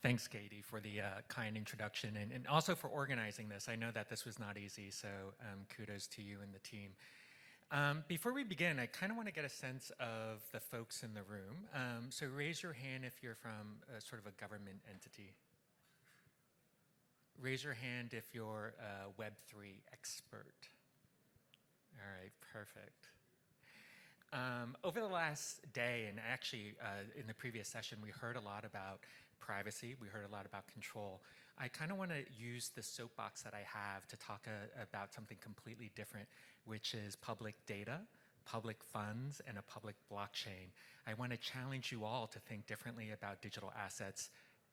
Thanks, Katie, for the kind introduction and also for organizing this. I know that this was not easy, so kudos to you and the team. Before we begin, I kind of want to get a sense of the folks in the room. So raise your hand if you're from sort of a government entity. Raise your hand if you're a Web3 expert. All right, perfect. Over the last day, and actually in the previous session, we heard a lot about privacy. We heard a lot about control. I kind of want to use the soapbox that I have to talk about something completely different, which is public data, public funds, and a public blockchain. I want to challenge you all to think differently about digital assets,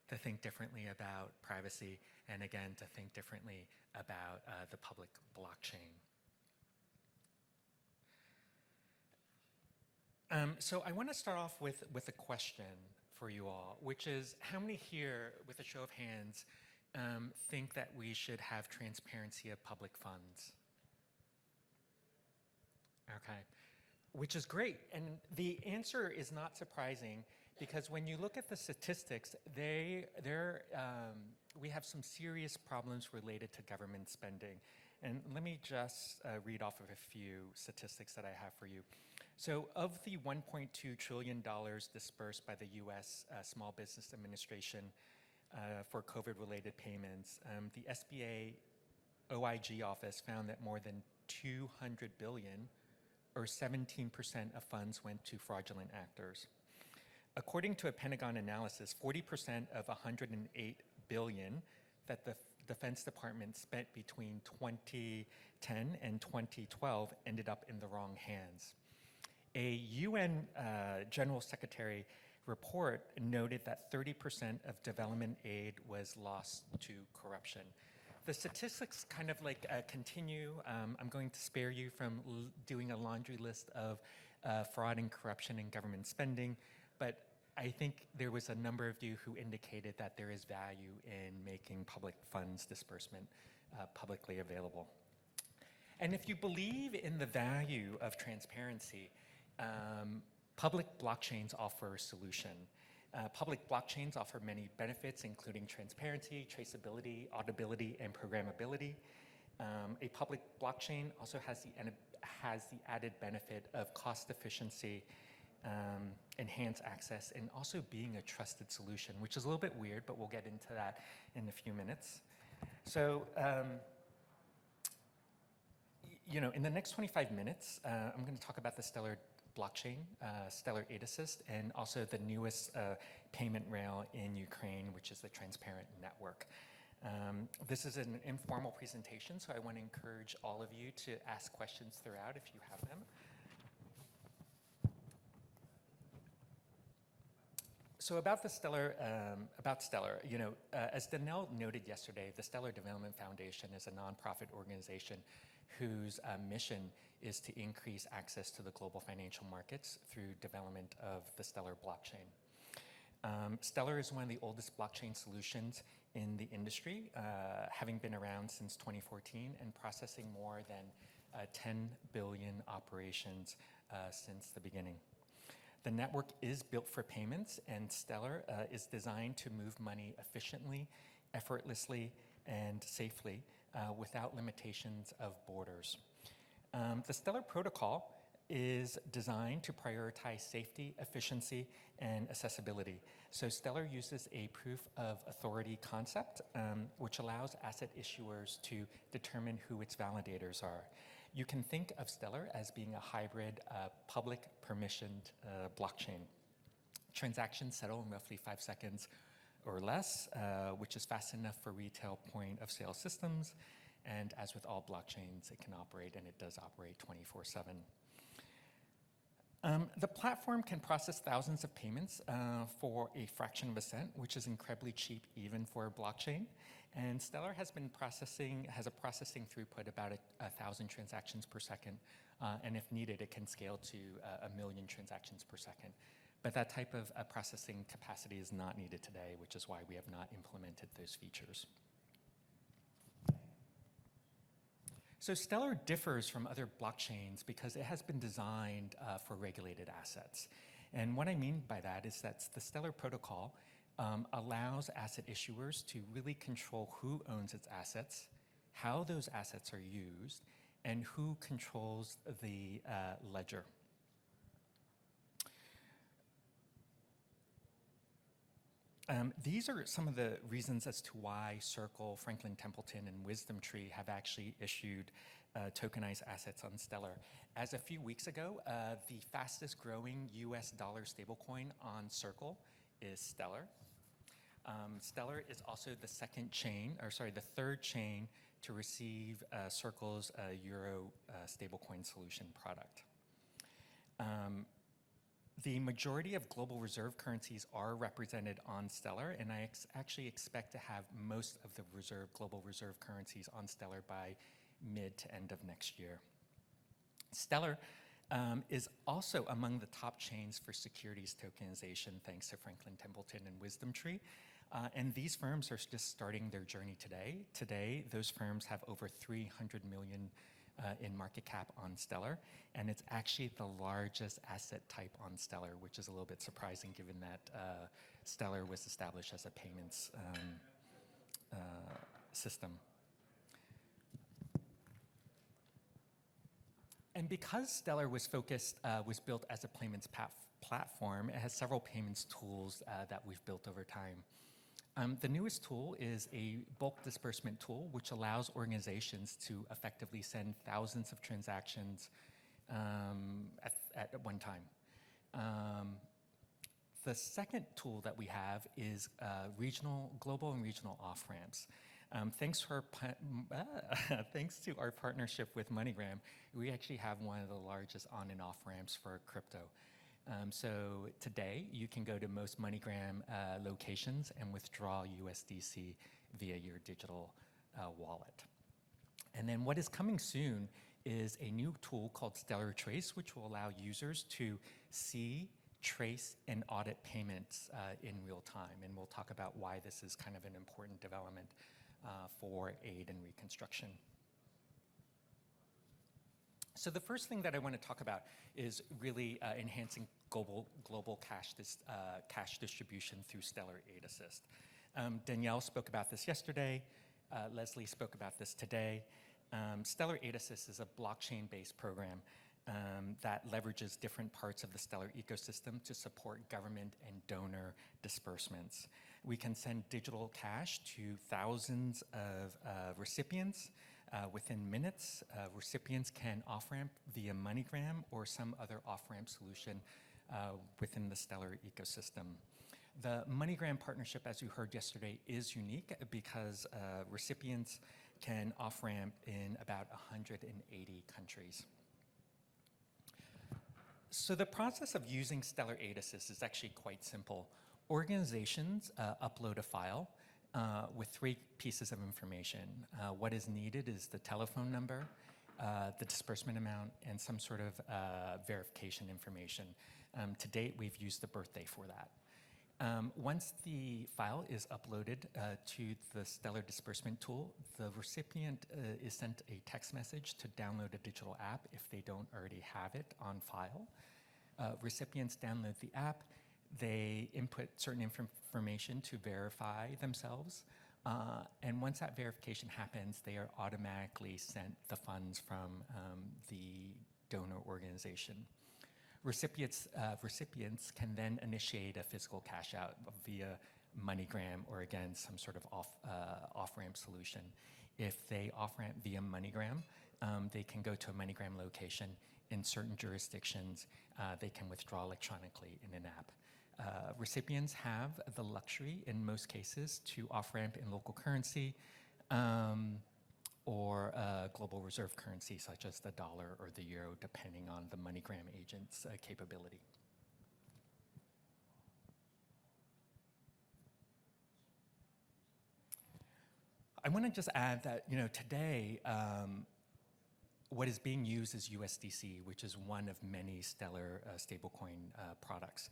to think differently about privacy, and again, to think differently about the public blockchain. So I want to start off with a question for you all, which is how many here, with a show of hands, think that we should have transparency of public funds? Okay, which is great. And the answer is not surprising because when you look at the statistics, we have some serious problems related to government spending. And let me just read off of a few statistics that I have for you. So of the $1.2 trillion dispersed by the US Small Business Administration for COVID-related payments, the SBA OIG office found that more than 200 billion, or 17% of funds, went to fraudulent actors. According to a Pentagon analysis, 40% of 108 billion that the Defense Department spent between 2010 and 2012 ended up in the wrong hands. A UN General Secretary report noted that 30% of development aid was lost to corruption. The statistics kind of like continue. I'm going to spare you from doing a laundry list of fraud and corruption in government spending, but I think there was a number of you who indicated that there is value in making public funds disbursement publicly available. And if you believe in the value of transparency, public blockchains offer a solution. Public blockchains offer many benefits, including transparency, traceability, auditability, and programmability. A public blockchain also has the added benefit of cost efficiency, enhanced access, and also being a trusted solution, which is a little bit weird, but we'll get into that in a few minutes. So, in the next 25 minutes, I'm going to talk about the Stellar blockchain, Stellar Aid Assist, and also the newest payment rail in Ukraine, which is the Transparent Network. This is an informal presentation, so I want to encourage all of you to ask questions throughout if you have them. So about Stellar, as Danelle noted yesterday, the Stellar Development Foundation is a nonprofit organization whose mission is to increase access to the global financial markets through development of the Stellar blockchain. Stellar is one of the oldest blockchain solutions in the industry, having been around since 2014 and processing more than 10 billion operations since the beginning. The network is built for payments, and Stellar is designed to move money efficiently, effortlessly, and safely without limitations of borders. The Stellar protocol is designed to prioritize safety, efficiency, and accessibility. So Stellar uses a proof of authority concept, which allows asset issuers to determine who its validators are. You can think of Stellar as being a hybrid public permissioned blockchain. Transactions settle in roughly 5 seconds or less, which is fast enough for retail point of sale systems. And as with all blockchains, it can operate, and it does operate 24/7. The platform can process thousands of payments for a fraction of a cent, which is incredibly cheap even for a blockchain. And Stellar has a processing throughput about 1,000 transactions per second. And if needed, it can scale to 1 million transactions per second. But that type of processing capacity is not needed today, which is why we have not implemented those features. So Stellar differs from other blockchains because it has been designed for regulated assets. And what I mean by that is that the Stellar protocol allows asset issuers to really control who owns its assets, how those assets are used, and who controls the ledger. These are some of the reasons as to why Circle, Franklin Templeton, and WisdomTree have actually issued tokenized assets on Stellar. As a few weeks ago, the fastest growing US dollar stablecoin on Circle is Stellar. Stellar is also the third chain to receive Circle's Euro stablecoin solution product. The majority of global reserve currencies are represented on Stellar, and I actually expect to have most of the global reserve currencies on Stellar by mid to end of next year. Stellar is also among the top chains for securities tokenization, thanks to Franklin Templeton and WisdomTree. And these firms are just starting their journey today. Today, those firms have over 300 million in market cap on Stellar, and it's actually the largest asset type on Stellar, which is a little bit surprising given that Stellar was established as a payments system. And because Stellar was built as a payments platform, it has several payments tools that we've built over time. The newest tool is a bulk disbursement tool, which allows organizations to effectively send thousands of transactions at one time. The second tool that we have is global and regional off-ramps. Thanks to our partnership with MoneyGram, we actually have one of the largest on and off ramps for crypto. So today, you can go to most MoneyGram locations and withdraw USDC via your digital wallet. And then what is coming soon is a new tool called Stellar Trace, which will allow users to see, trace, and audit payments in real time. And we'll talk about why this is kind of an important development for aid and reconstruction. So the first thing that I want to talk about is really enhancing global cash distribution through Stellar Aid Assist. Danielle spoke about this yesterday. Leslie spoke about this today. Stellar Aid Assist is a blockchain-based program that leverages different parts of the Stellar ecosystem to support government and donor disbursements. We can send digital cash to thousands of recipients within minutes. Recipients can off-ramp via MoneyGram or some other off-ramp solution within the Stellar ecosystem. The MoneyGram partnership, as you heard yesterday, is unique because recipients can off-ramp in about 180 countries. So the process of using Stellar Aid Assist is actually quite simple. Organizations upload a file with 3 pieces of information. What is needed is the telephone number, the disbursement amount, and some sort of verification information. To date, we've used the birthday for that. Once the file is uploaded to the Stellar disbursement tool, the recipient is sent a text message to download a digital app if they don't already have it on file. Recipients download the app. They input certain information to verify themselves. And once that verification happens, they are automatically sent the funds from the donor organization. Recipients can then initiate a physical cash out via MoneyGram or again, some sort of off-ramp solution. If they off-ramp via MoneyGram, they can go to a MoneyGram location. In certain jurisdictions, they can withdraw electronically in an app. Recipients have the luxury, in most cases, to off-ramp in local currency or global reserve currency, such as the dollar or the euro, depending on the MoneyGram agent's capability. I want to just add that, today, what is being used is USDC, which is one of many Stellar stablecoin products.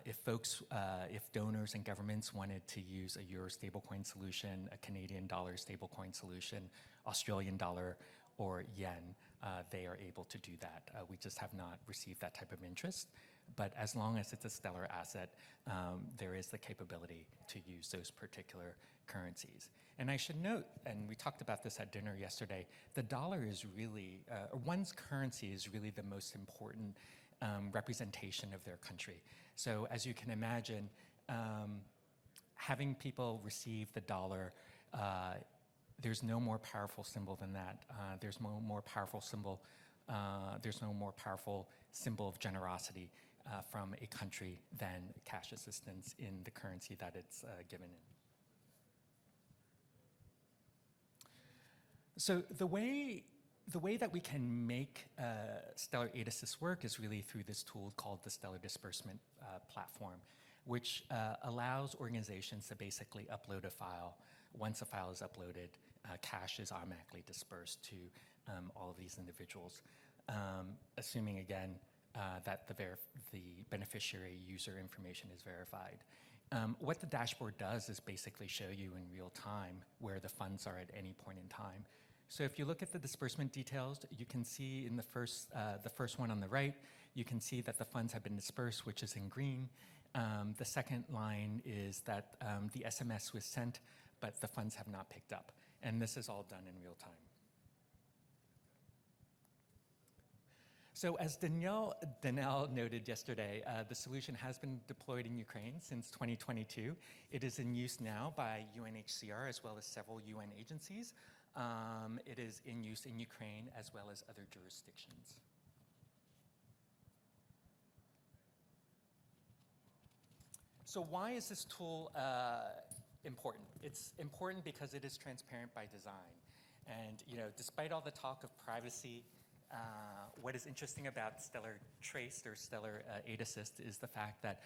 If donors and governments wanted to use a Euro stablecoin solution, a Canadian dollar stablecoin solution, Australian dollar, or yen, they are able to do that. We just have not received that type of interest. but as long as it's a stellar asset, there is the capability to use those particular currencies. And I should note, and we talked about this at dinner yesterday, the dollar is really, one's currency is really the most important representation of their country. So as you can imagine, having people receive the dollar, there's no more powerful symbol than that. There's no more powerful symbol of generosity from a country than cash assistance in the currency that it's given in. So the way that we can make Stellar Aid Assist work is really through this tool called the Stellar Disbursement Platform, which allows organizations to basically upload a file. Once a file is uploaded, cash is automatically dispersed to all of these individuals, assuming again that the beneficiary user information is verified. What the dashboard does is basically show you in real time where the funds are at any point in time. So if you look at the disbursement details, you can see in the first one on the right, you can see that the funds have been dispersed, which is in green. The second line is that the SMS was sent, but the funds have not picked up. And this is all done in real time. So as Danielle noted yesterday, the solution has been deployed in Ukraine since 2022. It is in use now by UNHCR as well as several UN agencies. It is in use in Ukraine as well as other jurisdictions. So why is this tool important? It's important because it is transparent by design. And despite all the talk of privacy, what is interesting about Stellar Trace or Stellar Aid Assist is the fact that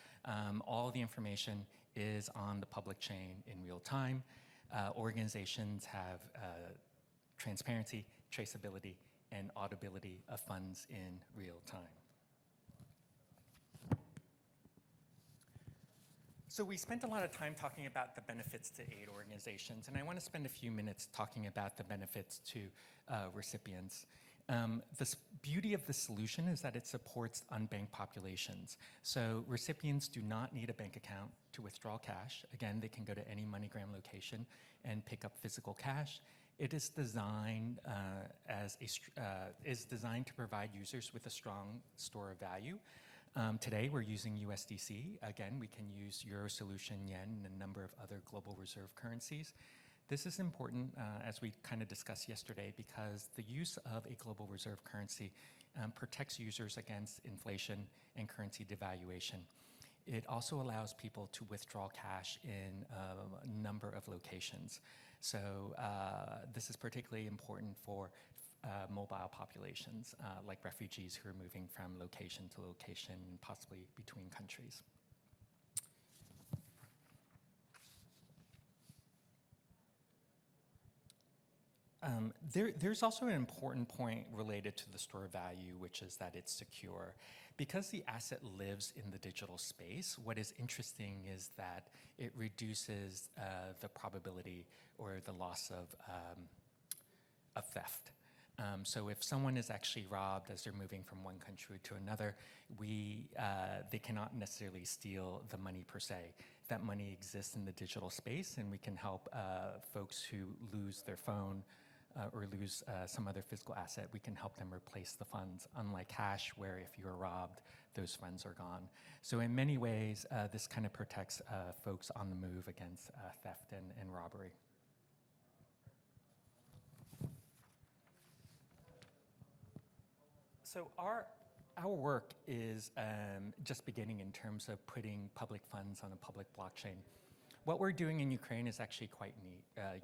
all the information is on the public chain in real time. Organizations have transparency, traceability, and auditability of funds in real time. So we spent a lot of time talking about the benefits to aid organizations, and I want to spend a few minutes talking about the benefits to recipients. The beauty of the solution is that it supports unbanked populations. So recipients do not need a bank account to withdraw cash. Again, they can go to any MoneyGram location and pick up physical cash. It is designed to provide users with a strong store of value. Today, we're using USDC. Again, we can use Euro Solution, Yen, and a number of other global reserve currencies. This is important, as we kind of discussed yesterday, because the use of a global reserve currency protects users against inflation and currency devaluation. It also allows people to withdraw cash in a number of locations. So this is particularly important for mobile populations, like refugees who are moving from location to location, possibly between countries. There's also an important point related to the store of value, which is that it's secure. Because the asset lives in the digital space, what is interesting is that it reduces the probability or the loss of theft. So if someone is actually robbed as they're moving from one country to another, they cannot necessarily steal the money per se. That money exists in the digital space, and we can help folks who lose their phone or lose some other physical asset. We can help them replace the funds, unlike cash, where if you're robbed, those funds are gone. So in many ways, this kind of protects folks on the move against theft and robbery. So our work is just beginning in terms of putting public funds on a public blockchain. What we're doing in Ukraine is actually quite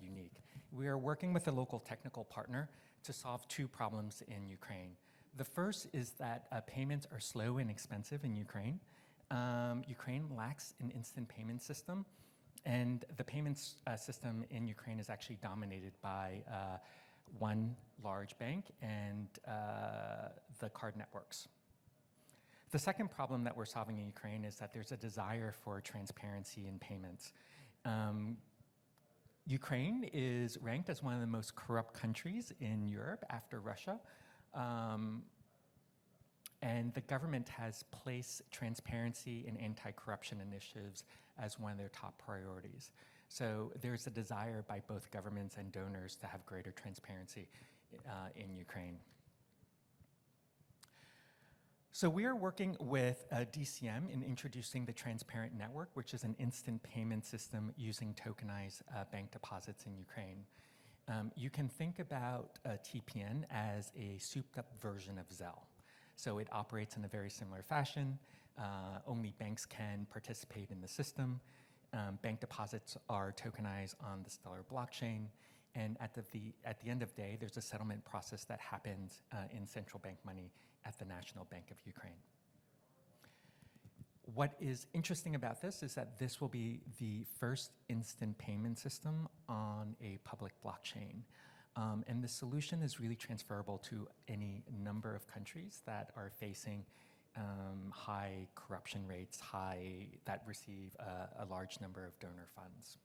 unique. We are working with a local technical partner to solve two problems in Ukraine. The first is that payments are slow and expensive in Ukraine. Ukraine lacks an instant payment system, and the payments system in Ukraine is actually dominated by one large bank and the card networks. The second problem that we're solving in Ukraine is that there's a desire for transparency in payments. Ukraine is ranked as one of the most corrupt countries in Europe after Russia. And the government has placed transparency and anti-corruption initiatives as one of their top priorities. So there's a desire by both governments and donors to have greater transparency in Ukraine. So we are working with DCM in introducing the Transparent Network, which is an instant payment system using tokenized bank deposits in Ukraine. You can think about TPN as a souped-up version of Zelle. So it operates in a very similar fashion. Only banks can participate in the system. Bank deposits are tokenized on the Stellar blockchain. And at the end of the day, there's a settlement process that happens in central bank money at the National Bank of Ukraine. What is interesting about this is that this will be the first instant payment system on a public blockchain. And the solution is really transferable to any number of countries that are facing high corruption rates, that receive a large number of donor funds.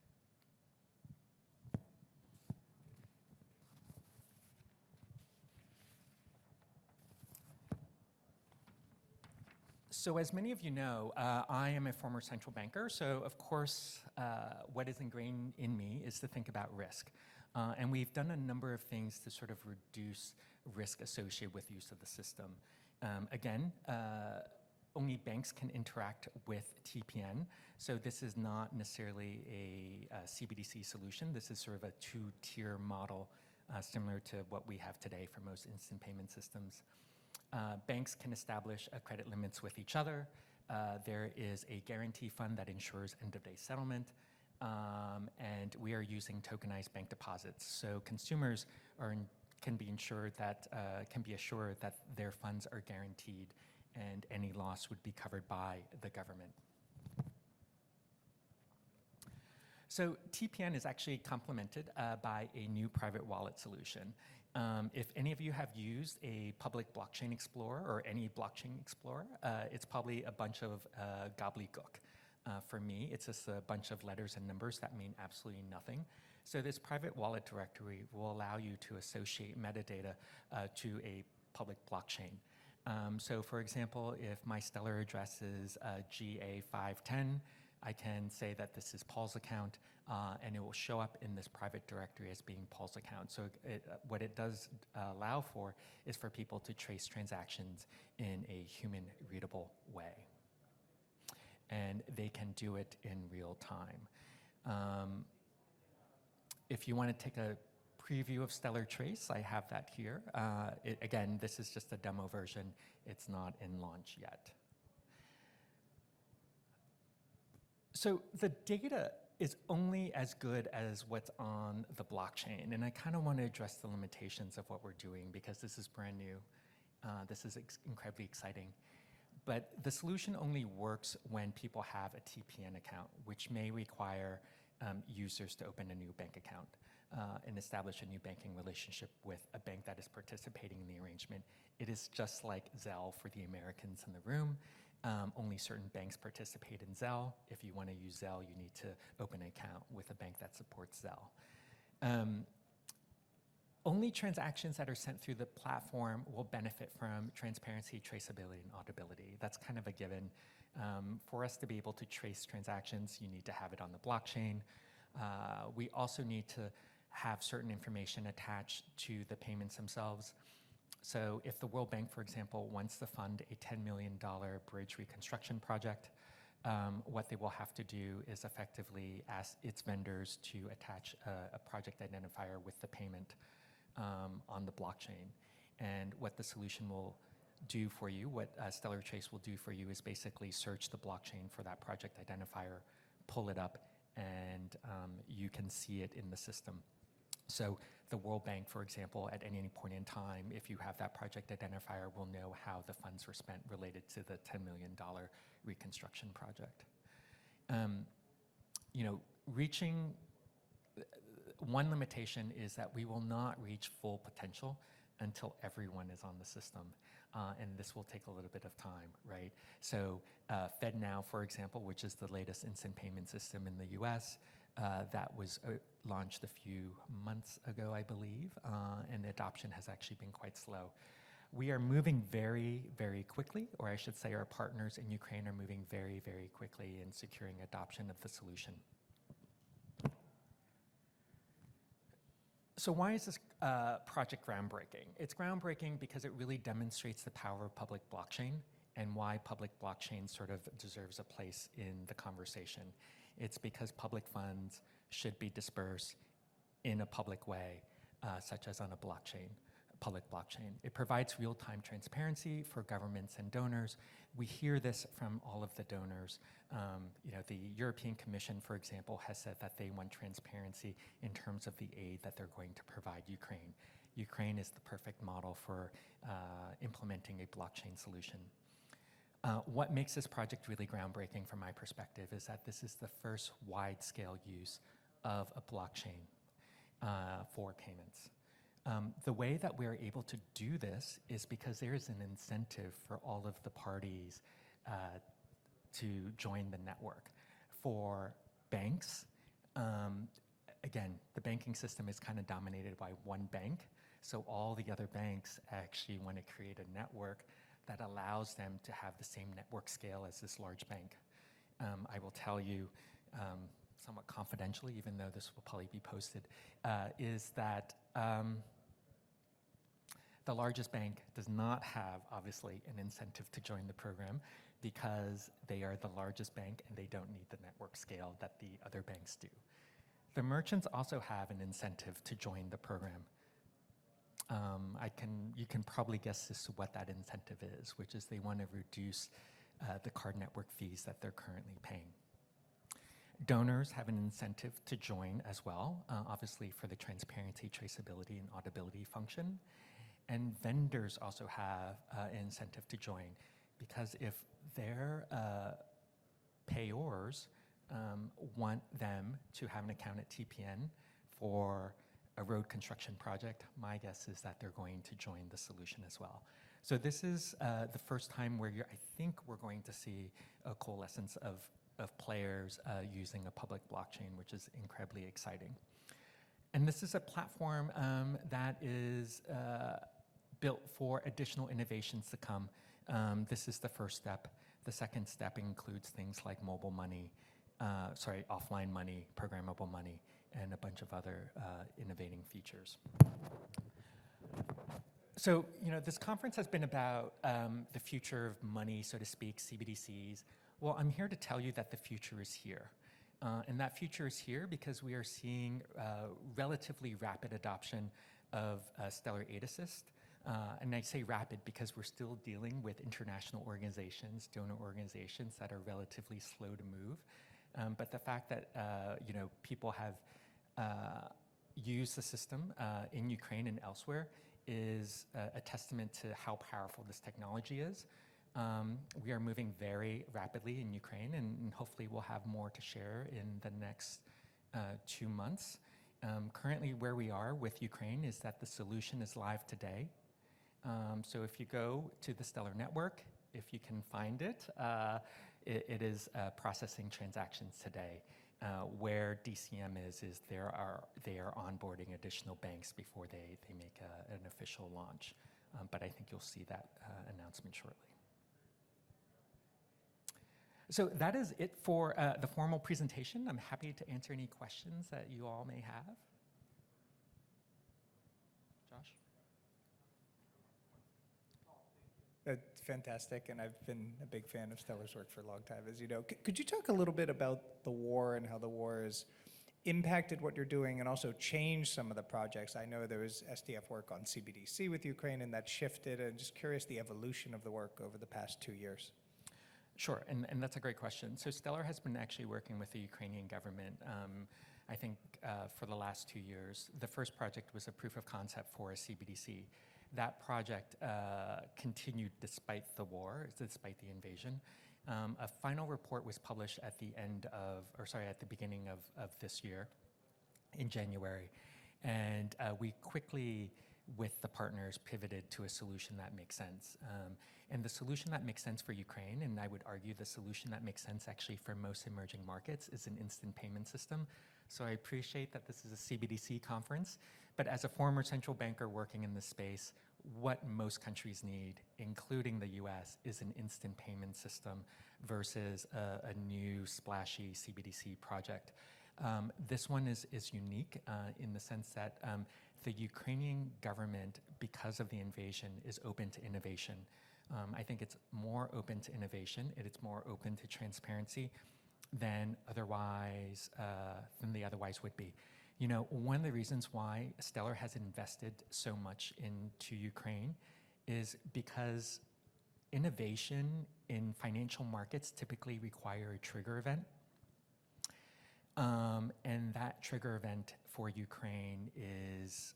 So as many of you know, I am a former central banker, so of course, what is ingrained in me is to think about risk. And we've done a number of things to sort of reduce risk associated with use of the system. Again, only banks can interact with TPN, so this is not necessarily a CBDC solution. This is sort of a two-tier model, similar to what we have today for most instant payment systems. Banks can establish credit limits with each other. There is a guarantee fund that ensures end-of-day settlement. And we are using tokenized bank deposits. So consumers can be assured that their funds are guaranteed and any loss would be covered by the government. So TPN is actually complemented by a new private wallet solution. If any of you have used a public blockchain explorer or any blockchain explorer, it's probably a bunch of gobbledygook. For me, it's just a bunch of letters and numbers that mean absolutely nothing. So this private wallet directory will allow you to associate metadata to a public blockchain. So for example, if my Stellar address is GA510, I can say that this is Paul's account, and it will show up in this private directory as being Paul's account. So what it does allow for is for people to trace transactions in a human-readable way. And they can do it in real time. If you want to take a preview of Stellar Trace, I have that here. Again, this is just a demo version. It's not in launch yet. So the data is only as good as what's on the blockchain. And I kind of want to address the limitations of what we're doing because this is brand new. This is incredibly exciting. But the solution only works when people have a TPN account, which may require users to open a new bank account and establish a new banking relationship with a bank that is participating in the arrangement. It is just like Zelle for the Americans in the room. Only certain banks participate in Zelle. If you want to use Zelle, you need to open an account with a bank that supports Zelle. Only transactions that are sent through the platform will benefit from transparency, traceability, and auditability. That's kind of a given. For us to be able to trace transactions, you need to have it on the blockchain. We also need to have certain information attached to the payments themselves. So if the World Bank, for example, wants to fund a $10 million bridge reconstruction project, what they will have to do is effectively ask its vendors to attach a project identifier with the payment on the blockchain. And what the solution will do for you, what Stellar Trace will do for you is basically search the blockchain for that project identifier, pull it up, and you can see it in the system. So the World Bank, for example, at any point in time, if you have that project identifier, will know how the funds were spent related to the $10 million reconstruction project. Reaching one limitation is that we will not reach full potential until everyone is on the system. And this will take a little bit of time, right? So FedNow, for example, which is the latest instant payment system in the US, that was launched a few months ago, I believe, and the adoption has actually been quite slow. We are moving very, very quickly, or I should say our partners in Ukraine are moving very, very quickly in securing adoption of the solution. So why is this project groundbreaking? It's groundbreaking because it really demonstrates the power of public blockchain and why public blockchain sort of deserves a place in the conversation. It's because public funds should be dispersed in a public way, such as on a blockchain, public blockchain. It provides real-time transparency for governments and donors. We hear this from all of the donors. The European Commission, for example, has said that they want transparency in terms of the aid that they're going to provide Ukraine. Ukraine is the perfect model for implementing a blockchain solution. What makes this project really groundbreaking from my perspective is that this is the first wide-scale use of a blockchain for payments. The way that we're able to do this is because there is an incentive for all of the parties to join the network. For banks, again, the banking system is kind of dominated by one bank, so all the other banks actually want to create a network that allows them to have the same network scale as this large bank. I will tell you, somewhat confidentially, even though this will probably be posted, is that the largest bank does not have, obviously, an incentive to join the program because they are the largest bank and they don't need the network scale that the other banks do. The merchants also have an incentive to join the program. You can probably guess as to what that incentive is, which is they want to reduce the card network fees that they're currently paying. Donors have an incentive to join as well, obviously for the transparency, traceability, and auditability function. And vendors also have an incentive to join because if their payors want them to have an account at TPN for a road construction project, my guess is that they're going to join the solution as well. So this is the first time where I think we're going to see a coalescence of players using a public blockchain, which is incredibly exciting. And this is a platform that is built for additional innovations to come. This is the first step. The second step includes things like mobile money, offline money, programmable money, and a bunch of other innovating features. So, this conference has been about the future of money, so to speak, CBDCs. Well, I'm here to tell you that the future is here. And that future is here because we are seeing relatively rapid adoption of Stellar 8 Assist. And I say rapid because we're still dealing with international organizations, donor organizations that are relatively slow to move. But the fact that people have used the system in Ukraine and elsewhere is a testament to how powerful this technology is. We are moving very rapidly in Ukraine, and hopefully we'll have more to share in the next 2 months. Currently, where we are with Ukraine is that the solution is live today. So if you go to the Stellar network, if you can find it, it is processing transactions today. Where DCM is they are onboarding additional banks before they make an official launch. But I think you'll see that announcement shortly. So that is it for the formal presentation. I'm happy to answer any questions that you all may have. Josh? That's fantastic, and I've been a big fan of Stellar's work for a long time, as you know. Could you talk a little bit about the war and how the war has impacted what you're doing and also changed some of the projects? I know there was SDF work on CBDC with Ukraine, and that shifted. I'm just curious the evolution of the work over the past 2 years. Sure, and that's a great question. So Stellar has been actually working with the Ukrainian government, I think, for the last 2 years. The first project was a proof of concept for a CBDC. That project continued despite the war, despite the invasion. A final report was published at the beginning of this year, in January, and we quickly, with the partners, pivoted to a solution that makes sense. And the solution that makes sense for Ukraine, and I would argue the solution that makes sense actually for most emerging markets, is an instant payment system. So I appreciate that this is a CBDC conference, but as a former central banker working in this space, what most countries need, including the US, is an instant payment system versus a new splashy CBDC project. This one is unique in the sense that the Ukrainian government, because of the invasion, is open to innovation. I think it's more open to innovation, it's more open to transparency than they otherwise would be. You know, one of the reasons why Stellar has invested so much into Ukraine is because innovation in financial markets typically require a trigger event. And that trigger event for Ukraine is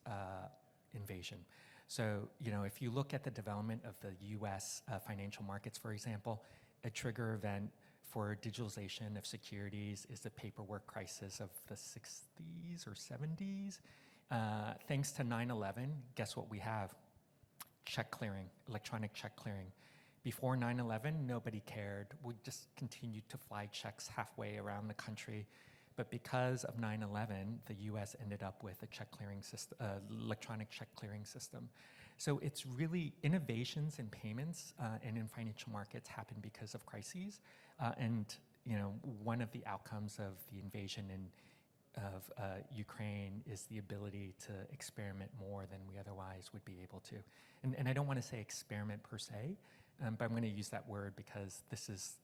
invasion. So, you know, if you look at the development of the US financial markets, for example, a trigger event for digitalization of securities is the paperwork crisis of the 60s or 70s. Thanks to 9/11, guess what we have? Check clearing, electronic check clearing. Before 9/11, nobody cared. We just continued to fly checks halfway around the country. But because of 9/11, the US ended up with a check clearing system, electronic check clearing system. So it's really innovations in payments and in financial markets happen because of crises. And you know, one of the outcomes of the invasion of Ukraine is the ability to experiment more than we otherwise would be able to. And I don't want to say experiment per se, but I'm going to use that word because this is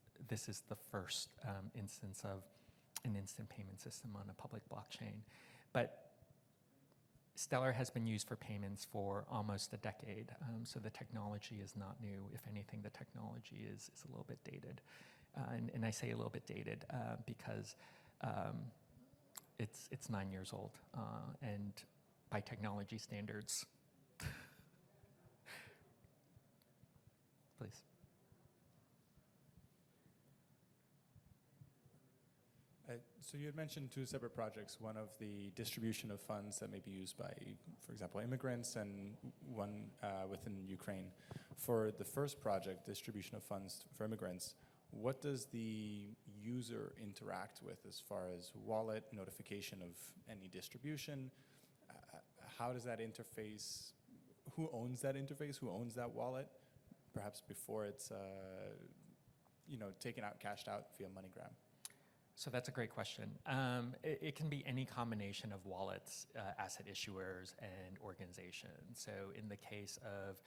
the first instance of an instant payment system on a public blockchain. But Stellar has been used for payments for almost a decade, so the technology is not new. If anything, the technology is a little bit dated. And I say a little bit dated because it's 9 years old, and by technology standards. Please. So you had mentioned two separate projects, one of the distribution of funds that may be used by, for example, immigrants, and one within Ukraine. For the first project, distribution of funds for immigrants, what does the user interact with as far as wallet, notification of any distribution? How does that interface, who owns that interface, who owns that wallet, perhaps before it's taken out, cashed out via MoneyGram? So that's a great question. It can be any combination of wallets, asset issuers, and organizations. So in the case of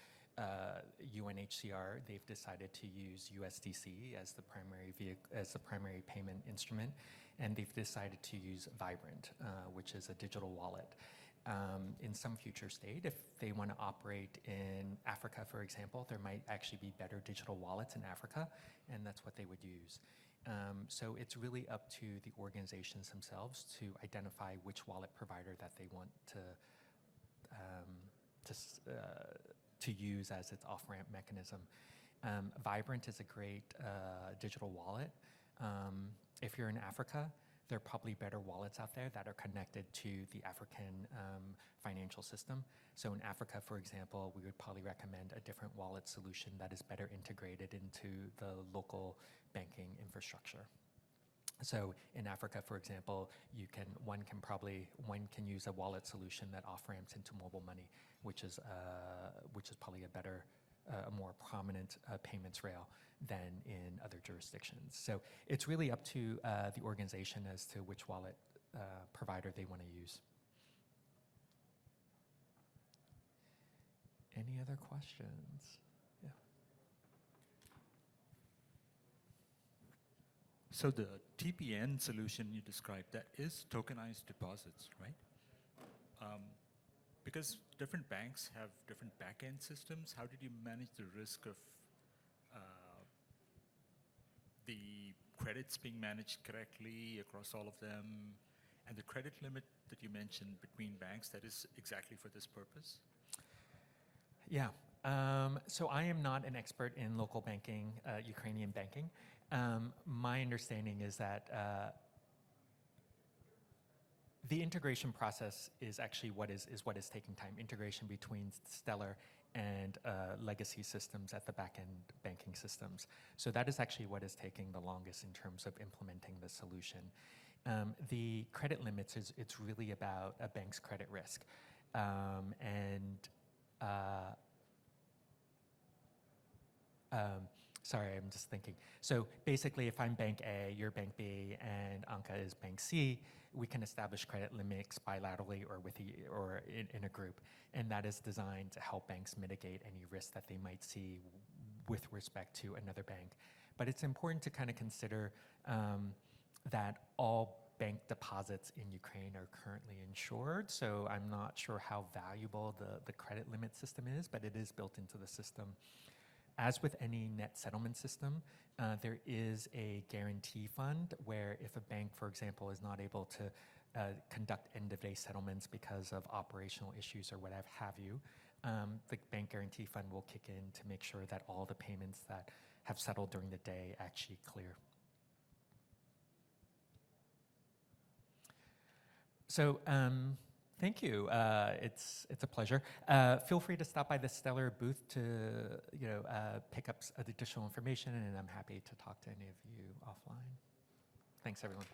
UNHCR, they've decided to use USDC as the primary payment instrument, and they've decided to use Vibrant, which is a digital wallet. In some future state, if they want to operate in Africa, for example, there might actually be better digital wallets in Africa, and that's what they would use. So it's really up to the organizations themselves to identify which wallet provider that they want to use as its off-ramp mechanism. Vibrant is a great digital wallet. If you're in Africa, there are probably better wallets out there that are connected to the African financial system. So in Africa, for example, we would probably recommend a different wallet solution that is better integrated into the local banking infrastructure. So in Africa, for example, one can use a wallet solution that off-ramps into mobile money, which is probably a more prominent payments rail than in other jurisdictions. So it's really up to the organization as to which wallet provider they want to use. Any other questions? Yeah. So the TPN solution you described, that is tokenized deposits, right? Because different banks have different back-end systems, how did you manage the risk of the credits being managed correctly across all of them? And the credit limit that you mentioned between banks, that is exactly for this purpose? Yeah. So I am not an expert in local banking, Ukrainian banking. My understanding is that the integration process is actually what is taking time. Integration between Stellar and legacy systems at the back-end banking systems. So that is actually what is taking the longest in terms of implementing the solution. The credit limits it's really about a bank's credit risk, and sorry, I'm just thinking. So basically, if I'm Bank A, you're Bank B, and Anka is Bank C, we can establish credit limits bilaterally or or in a group, and that is designed to help banks mitigate any risk that they might see with respect to another bank. But it's important to kind of consider that all bank deposits in Ukraine are currently insured, so I'm not sure how valuable the credit limit system is, but it is built into the system. As with any net settlement system, there is a guarantee fund where if a bank, for example, is not able to conduct end-of-day settlements because of operational issues or whatever have you, the bank guarantee fund will kick in to make sure that all the payments that have settled during the day actually clear. So thank you. It's a pleasure. Feel free to stop by the Stellar booth to pick up additional information, and I'm happy to talk to any of you offline. Thanks, everyone.